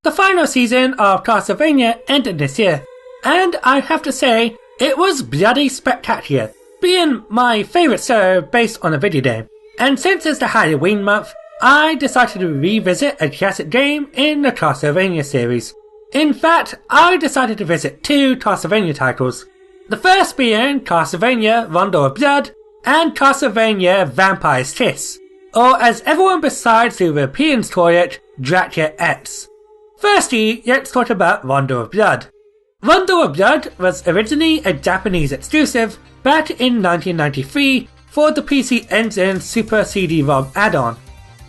The final season of Castlevania ended this year, and I have to say, it was bloody spectacular, being my favourite show based on a video game. And since it's the Halloween month, I decided to revisit a classic game in the Castlevania series. In fact, I decided to visit two Castlevania titles. The first being Castlevania Rondo of Blood and Castlevania Vampire's Kiss, or as everyone besides the Europeans call it, Dracula X. Firstly, let's talk about Rondo of Blood. Rondo of Blood was originally a Japanese exclusive back in 1993 for the PC Engine Super CD-ROM add-on.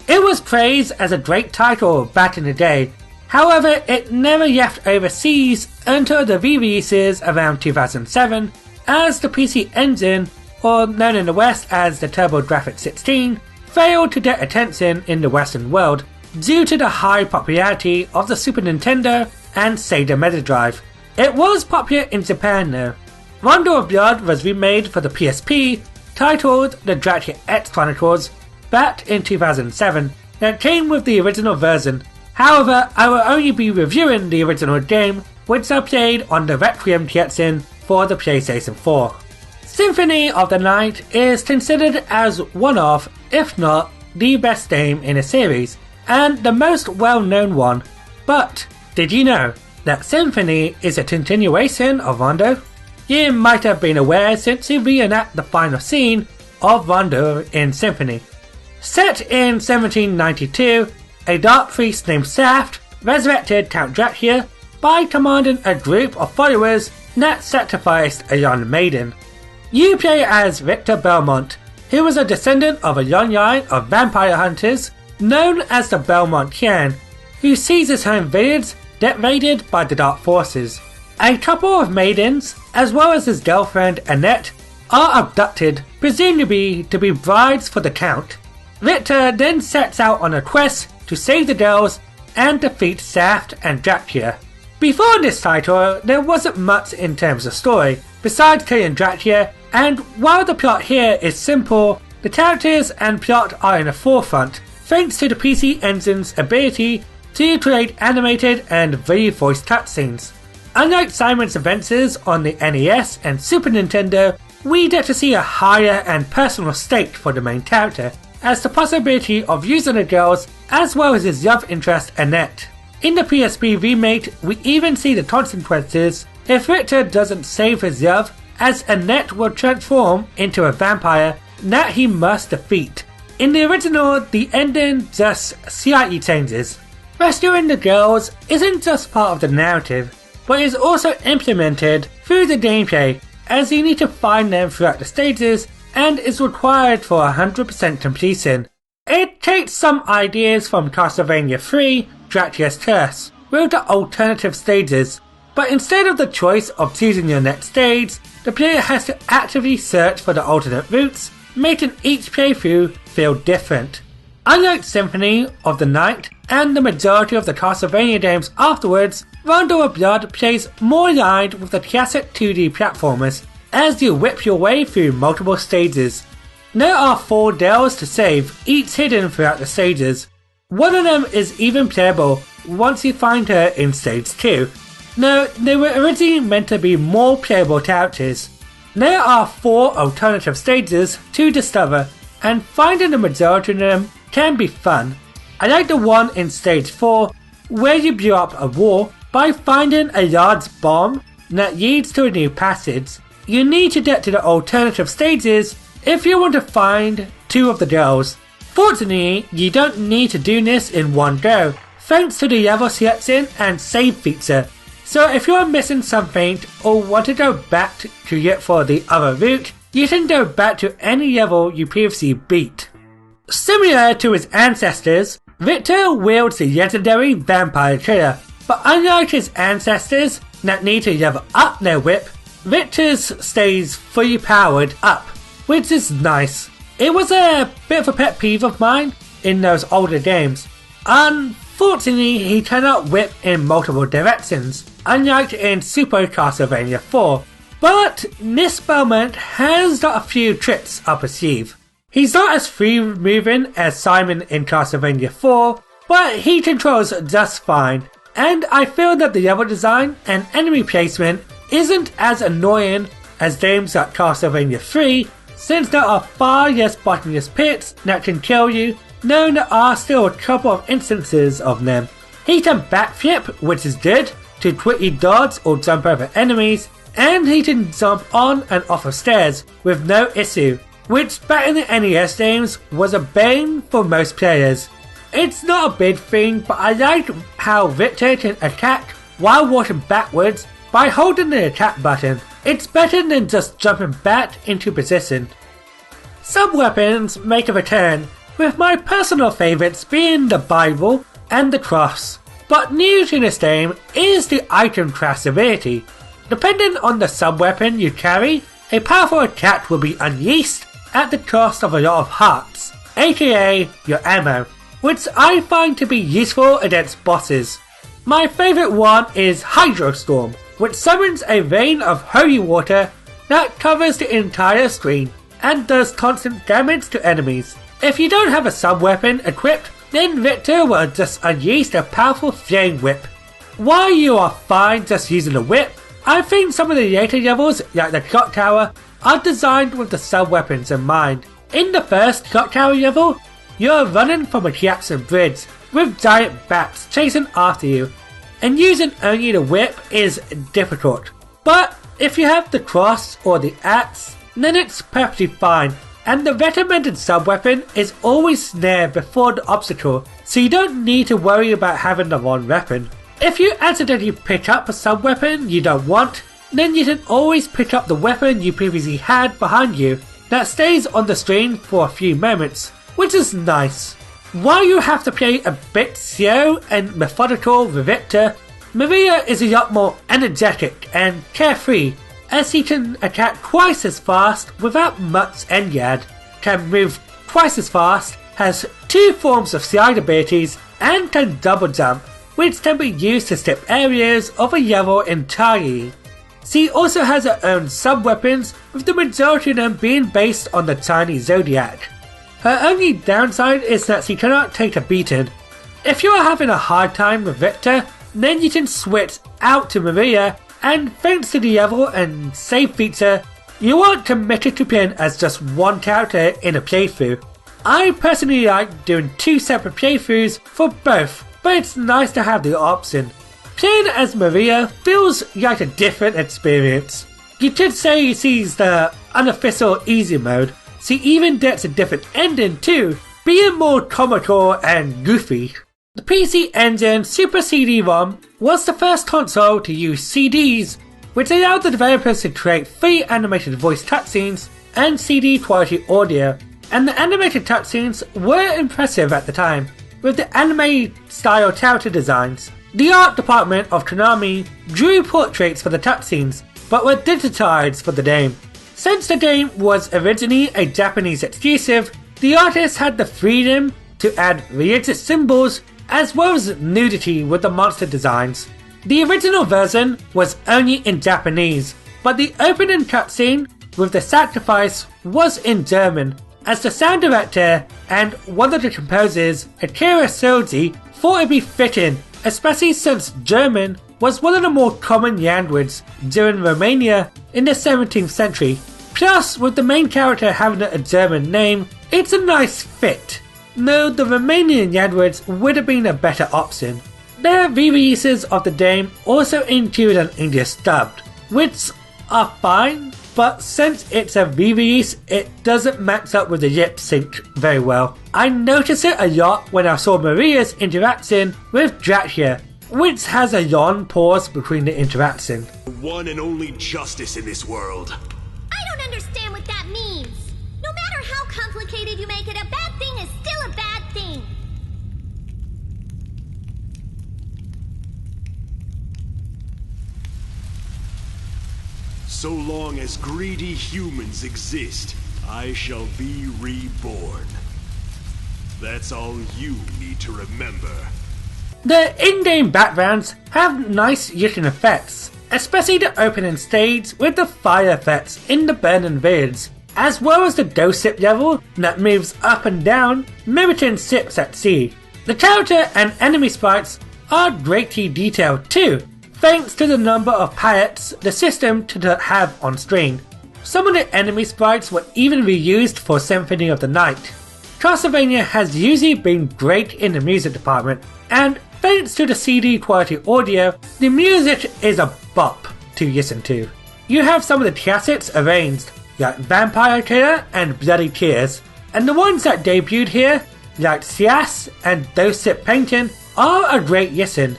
It was praised as a great title back in the day, however it never left overseas until the re-releases around 2007 as the PC Engine, or known in the West as the TurboGrafx-16, failed to get attention in the Western world due to the high popularity of the Super Nintendo and Sega Mega Drive. It was popular in Japan though. Rondo of Blood was remade for the PSP, titled the Dracula X Chronicles, back in 2007, that came with the original version. However, I will only be reviewing the original game, which I played on the Requiem collection for the PlayStation 4. Symphony of the Night is considered as one of, if not the best game in the series, and the most well-known one. But did you know that Symphony is a continuation of Rondo? You might have been aware since you reenact the final scene of Rondo in Symphony. Set in 1792, a dark priest named Saft resurrected Count Dracula by commanding a group of followers that sacrificed a young maiden. You play as Victor Belmont, who was a descendant of a young line of vampire hunters known as the Belmont Clan, who sees his home village raided by the Dark Forces. A couple of maidens, as well as his girlfriend Annette, are abducted, presumably to be brides for the Count. Victor then sets out on a quest to save the girls and defeat Saft and Dracula. Before this title, there wasn't much in terms of story, besides killing Dracula, and while the plot here is simple, the characters and plot are in the forefront, thanks to the PC Engine's ability to create animated and voiced cutscenes. Unlike Simon's adventures on the NES and Super Nintendo, we get to see a higher and personal stake for the main character, as the possibility of using the girls as well as his love interest Annette. In the PSP remake, we even see the consequences if Victor doesn't save his love, as Annette will transform into a vampire that he must defeat. In the original, the ending just slightly changes. Rescuing the girls isn't just part of the narrative, but is also implemented through the gameplay, as you need to find them throughout the stages and is required for 100% completion. It takes some ideas from Castlevania 3, Dracula's Curse, with the alternative stages, but instead of the choice of choosing your next stage, the player has to actively search for the alternate routes, making each playthrough feel different. Unlike Symphony of the Night and the majority of the Castlevania games afterwards, Rondo of Blood plays more aligned with the classic 2D platformers as you whip your way through multiple stages. There are 4 dells to save, each hidden throughout the stages. One of them is even playable once you find her in stage 2. No, they were originally meant to be more playable characters. There are 4 alternative stages to discover, and finding the majority of them can be fun. I like the one in stage 4 where you blew up a wall by finding a large bomb that leads to a new passage. You need to get to the alternative stages if you want to find 2 of the girls. Fortunately, you don't need to do this in one go, thanks to the level selection and save feature. So if you are missing something or want to go back to look for the other route, you can go back to any level you previously beat. Similar to his ancestors, Victor wields the legendary Vampire Killer, but unlike his ancestors that need to level up their whip, Victor's stays fully powered up, which is nice. It was a bit of a pet peeve of mine in those older games. Unfortunately, he cannot whip in multiple directions, unlike in Super Castlevania 4, but this Belmont has got a few tricks up his sleeve. He's not as free-moving as Simon in Castlevania 4, but he controls just fine, and I feel that the level design and enemy placement isn't as annoying as games like Castlevania 3, since there are far less bottomless pits that can kill you, though there are still a couple of instances of them. He can backflip, which is good, to quickly dodge or jump over enemies, and he can jump on and off of stairs with no issue, which back in the NES games was a bane for most players. It's not a big thing, but I like how Victor can attack while walking backwards by holding the attack button. It's better than just jumping back into position. Sub-weapons make a return, with my personal favourites being the Bible and the cross, but new to this game is the item craft ability. Depending on the sub-weapon you carry, a powerful attack will be unleashed at the cost of a lot of hearts, aka your ammo, which I find to be useful against bosses. My favourite one is Hydrostorm, which summons a rain of holy water that covers the entire screen and does constant damage to enemies. If you don't have a sub-weapon equipped, then Victor will just unleash a powerful flame whip. While you are fine just using a whip, I think some of the later levels, like the clock tower, are designed with the sub-weapons in mind. In the first clock tower level, you're running from a collapsing bridge with giant bats chasing after you, and using only the whip is difficult. But if you have the cross or the axe, then it's perfectly fine, and the recommended sub-weapon is always snare before the obstacle, so you don't need to worry about having the wrong weapon. If you accidentally pick up a sub-weapon you don't want, then you can always pick up the weapon you previously had behind you that stays on the screen for a few moments, which is nice. While you have to play a bit slow and methodical with Victor, Maria is a lot more energetic and carefree, as he can attack twice as fast without much Enyad, can move twice as fast, has 2 forms of slide abilities, and can double jump, which can be used to skip areas of a level entirely. She also has her own sub-weapons, with the majority of them being based on the Chinese Zodiac. Her only downside is that she cannot take a beating. If you are having a hard time with Victor, then you can switch out to Maria, and thanks to the level and save feature, you aren't committed to playing as just one character in a playthrough. I personally like doing 2 separate playthroughs for both, but it's nice to have the option. Playing as Maria feels like a different experience. You could say she's the unofficial easy mode. She even gets a different ending too, being more comical and goofy. The PC Engine Super CD-ROM was the first console to use CDs, which allowed the developers to create free animated voice cutscenes and CD quality audio, and the animated cutscenes were impressive at the time, with the anime style character designs. The art department of Konami drew portraits for the cutscenes, but were digitized for the game. Since the game was originally a Japanese exclusive, the artists had the freedom to add religious symbols as well as nudity with the monster designs. The original version was only in Japanese, but the opening cutscene with the sacrifice was in German, as the sound director and one of the composers, Akira Shoji, thought it'd be fitting, especially since German was one of the more common languages during Romania in the 17th century. Plus, with the main character having a German name, it's a nice fit. No, the Romanian language would have been a better option. Their re-releases of the game also include an English dubbed, which are fine, but since it's a re-release, it doesn't match up with the lip sync very well. I noticed it a lot when I saw Maria's interaction with Dracula, which has a long pause between the interaction. The one and only justice in this world. I don't understand what that means. No matter how complicated you make it, a bad thing is still a bad thing. So long as greedy humans exist, I shall be reborn. That's all you need to remember. The in-game backgrounds have nice looking effects, especially the opening stage with the fire effects in the burning village, as well as the ghost ship level that moves up and down, mimicking ships at sea. The character and enemy sprites are greatly detailed too, thanks to the number of palettes the system to have on screen. Some of the enemy sprites were even reused for Symphony of the Night. Castlevania has usually been great in the music department, and thanks to the CD quality audio, the music is a bop to listen to. You have some of the classics arranged, like Vampire Killer and Bloody Tears, and the ones that debuted here, like Sias and Those Sit Painting, are a great listen.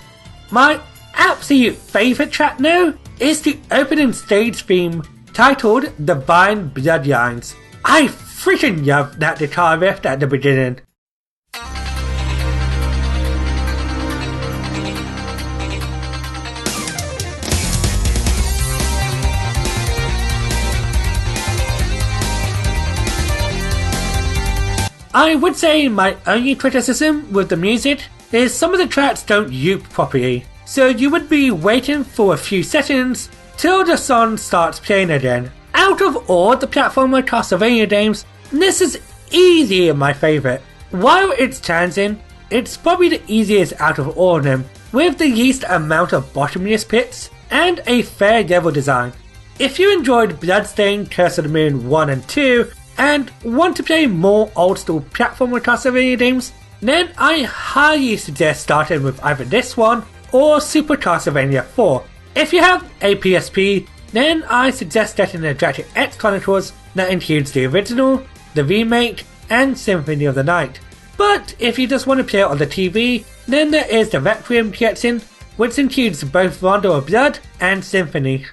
My absolute favourite track though is the opening stage theme titled Divine Bloodlines. I freaking love that guitar riff at the beginning. I would say my only criticism with the music is some of the tracks don't loop properly, so you would be waiting for a few seconds till the song starts playing again. Out of all the platformer Castlevania games, this is easily my favourite. While it's challenging, it's probably the easiest out of all of them, with the least amount of bottomless pits and a fair level design. If you enjoyed Bloodstained, Curse of the Moon 1 and 2, and want to play more old school platformer Castlevania games, then I highly suggest starting with either this one or Super Castlevania 4. If you have a PSP, then I suggest getting the Dracula X Chronicles that includes the original, the remake, and Symphony of the Night. But if you just want to play it on the TV, then there is the Requiem collection, which includes both Rondo of Blood and Symphony.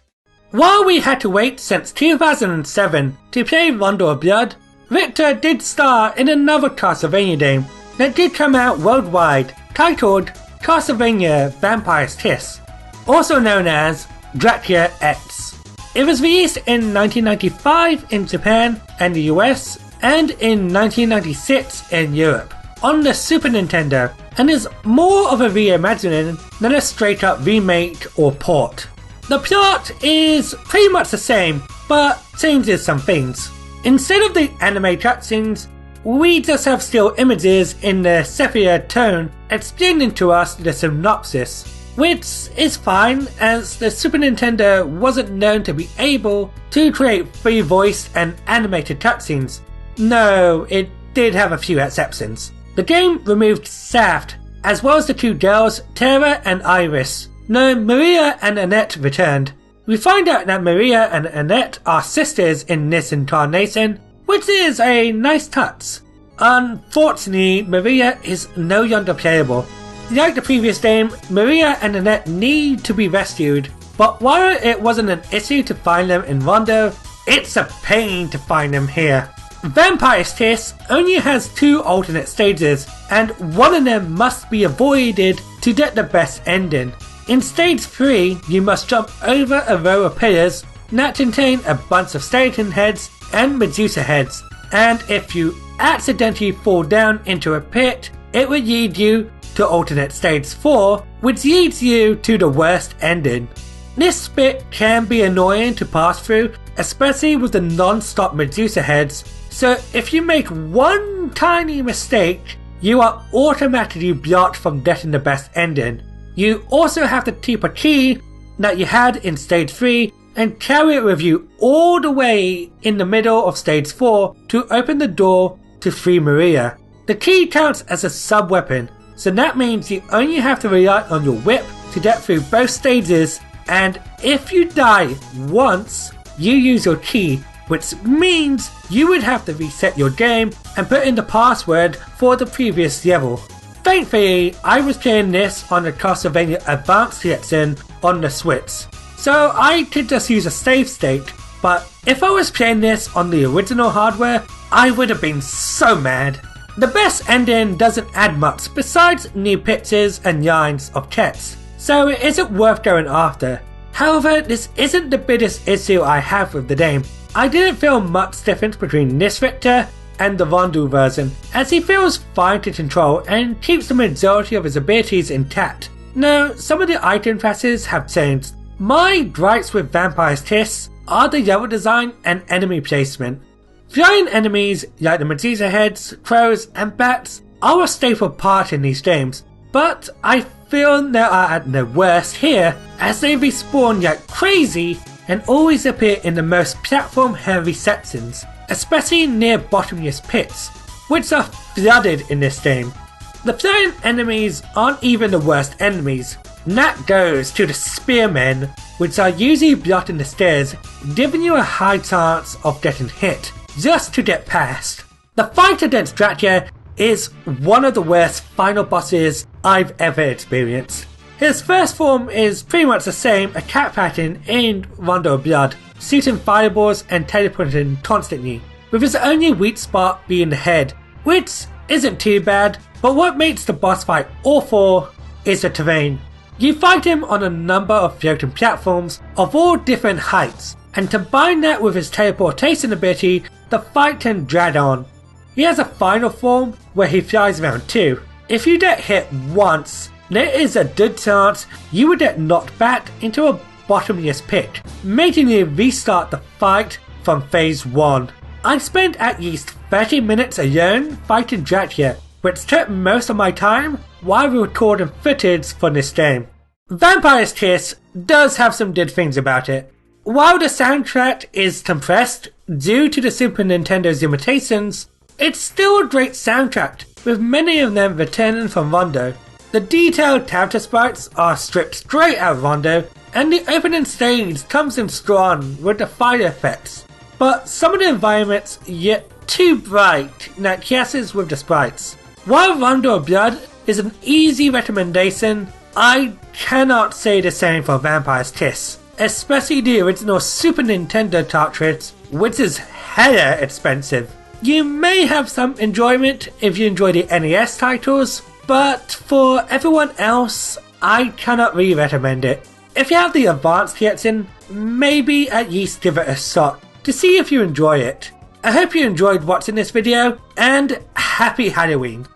While we had to wait since 2007 to play Rondo of Blood, Victor did star in another Castlevania game that did come out worldwide, titled Castlevania Vampire's Kiss, also known as Dracula X. It was released in 1995 in Japan and the US, and in 1996 in Europe, on the Super Nintendo, and is more of a reimagining than a straight up remake or port. The plot is pretty much the same, but changes some things. Instead of the anime cutscenes, we just have still images in the sepia tone explaining to us the synopsis, which is fine as the Super Nintendo wasn't known to be able to create free voice and animated cutscenes. No, it did have a few exceptions. The game removed Saft, as well as the two girls Tara and Iris. No, Maria and Annette returned. We find out that Maria and Annette are sisters in this incarnation, which is a nice touch. Unfortunately, Maria is no longer playable. Like the previous game, Maria and Annette need to be rescued, but while it wasn't an issue to find them in Rondo, it's a pain to find them here. Vampire's Kiss only has 2 alternate stages, and one of them must be avoided to get the best ending. In stage 3, you must jump over a row of pillars that contain a bunch of skeleton heads and Medusa heads, and if you accidentally fall down into a pit, it will lead you to alternate stage 4, which leads you to the worst ending. This bit can be annoying to pass through, especially with the non-stop Medusa heads, so if you make one tiny mistake, you are automatically blocked from getting the best ending. You also have to keep a key that you had in stage 3 and carry it with you all the way in the middle of stage 4 to open the door to free Maria. The key counts as a sub-weapon, so that means you only have to rely on your whip to get through both stages, and if you die once, you use your key, which means you would have to reset your game and put in the password for the previous level. Thankfully, I was playing this on the Castlevania Advanced collection on the Switch, so I could just use a save state, but if I was playing this on the original hardware, I would have been so mad. The best ending doesn't add much besides new pictures and lines of text, so it isn't worth going after. However, this isn't the biggest issue I have with the game. I didn't feel much difference between this Victor and the Rondo version, as he feels fine to control and keeps the majority of his abilities intact. No, some of the item classes have changed. My gripes with Vampire's Kiss are the level design and enemy placement. Flying enemies like the Medusa heads, crows and bats are a staple part in these games, but I feel they are at their worst here, as they respawn like crazy and always appear in the most platform heavy sections, especially near bottomless pits, which are flooded in this game. The flying enemies aren't even the worst enemies, and that goes to the spearmen, which are usually blocking the stairs, giving you a high chance of getting hit, just to get past. The fight against Dracula is one of the worst final bosses I've ever experienced. His first form is pretty much the same as cat pattern in Rondo of Blood, shooting fireballs and teleporting constantly, with his only weak spot being the head, which isn't too bad, but what makes the boss fight awful is the terrain. You fight him on a number of floating platforms of all different heights, and combine that with his teleportation ability, the fight can drag on. He has a final form where he flies around too. If you get hit once, there is a good chance you would get knocked back into a bottomless pit, making you restart the fight from phase 1. I spent at least 30 minutes alone fighting Dracula, which took most of my time while recording footage for this game. Vampire's Kiss does have some good things about it. While the soundtrack is compressed due to the Super Nintendo's limitations, it's still a great soundtrack, with many of them returning from Rondo. The detailed character sprites are stripped straight out of Rondo, and the opening stage comes in strong with the fire effects. But some of the environments get too bright that clashes with the sprites. While Rondo of Blood is an easy recommendation, I cannot say the same for Vampire's Kiss, especially the original Super Nintendo cartridge, which is hella expensive. You may have some enjoyment if you enjoy the NES titles, but for everyone else, I cannot really recommend it. If you have the Advanced collection, maybe at least give it a shot to see if you enjoy it. I hope you enjoyed watching this video, and happy Halloween!